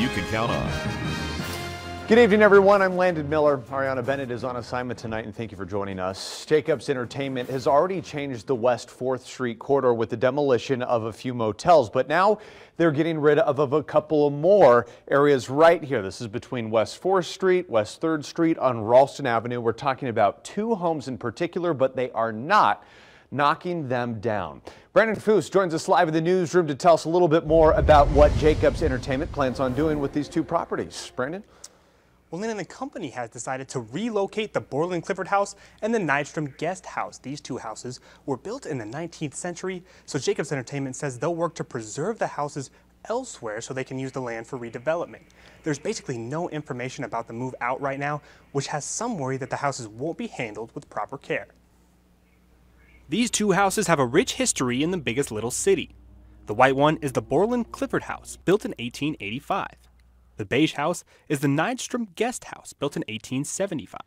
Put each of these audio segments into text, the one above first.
you can count on. Good evening, everyone. I'm Landon Miller. Ariana Bennett is on assignment tonight, and thank you for joining us. Jacobs Entertainment has already changed the West 4th Street corridor with the demolition of a few motels, but now they're getting rid of a couple of more areas right here. This is between West 4th Street, West 3rd Street on Ralston Avenue. We're talking about two homes in particular, but they are not knocking them down. Brandon Foose joins us live in the newsroom to tell us a little bit more about what Jacobs Entertainment plans on doing with these two properties. Brandon? Well, Lynn, the company has decided to relocate the Borland Clifford House and the Nydstrom Guest House. These two houses were built in the 19th century, so Jacobs Entertainment says they'll work to preserve the houses elsewhere so they can use the land for redevelopment. There's basically no information about the move out right now, which has some worry that the houses won't be handled with proper care. These two houses have a rich history in the biggest little city. The white one is the Borland Clifford House, built in 1885. The beige house is the Nydstrom Guest House, built in 1875.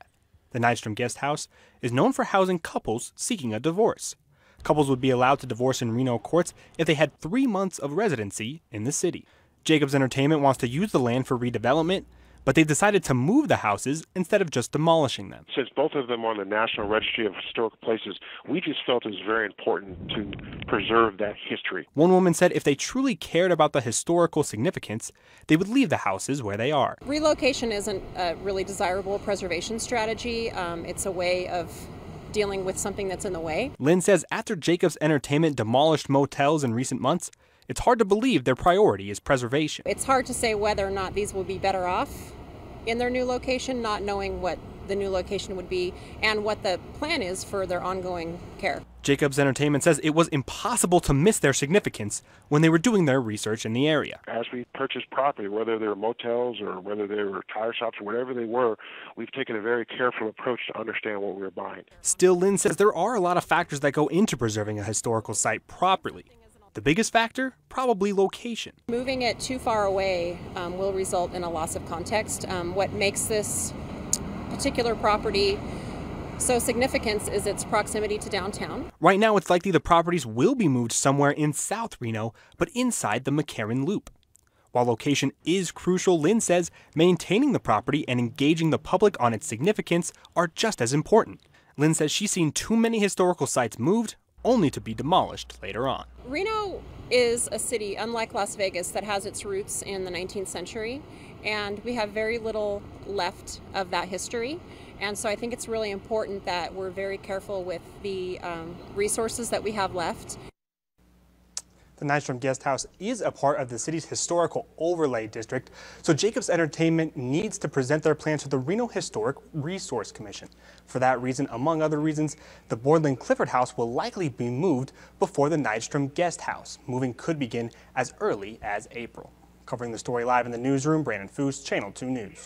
The Nydstrom Guest House is known for housing couples seeking a divorce. Couples would be allowed to divorce in Reno courts if they had 3 months of residency in the city. Jacobs Entertainment wants to use the land for redevelopment, but they've decided to move the houses instead of just demolishing them. Since both of them are on the National Registry of Historic Places, we just felt it was very important to preserve that history. One woman said if they truly cared about the historical significance, they would leave the houses where they are. Relocation isn't a really desirable preservation strategy. It's a way of dealing with something that's in the way. Lynn says after Jacobs Entertainment demolished motels in recent months, it's hard to believe their priority is preservation. It's hard to say whether or not these will be better off in their new location, not knowing what the new location would be and what the plan is for their ongoing care. Jacobs Entertainment says it was impossible to miss their significance when they were doing their research in the area. As we purchased property, whether they were motels or whether they were tire shops or whatever they were, we've taken a very careful approach to understand what we were buying. Still, Lynn says there are a lot of factors that go into preserving a historical site properly. The biggest factor? Probably location. Moving it too far away will result in a loss of context. What makes this particular property so significant is its proximity to downtown. Right now, it's likely the properties will be moved somewhere in South Reno, but inside the McCarran Loop. While location is crucial, Lynn says maintaining the property and engaging the public on its significance are just as important. Lynn says she's seen too many historical sites moved only to be demolished later on. Reno is a city, unlike Las Vegas, that has its roots in the 19th century, and we have very little left of that history. And so I think it's really important that we're very careful with the resources that we have left. The Nydstrom Guest House is a part of the city's historical overlay district, so Jacobs Entertainment needs to present their plans to the Reno Historic Resource Commission. For that reason, among other reasons, the Borland Clifford House will likely be moved before the Nydstrom Guest House. Moving could begin as early as April. Covering the story live in the newsroom, Brandon Foose, Channel 2 News.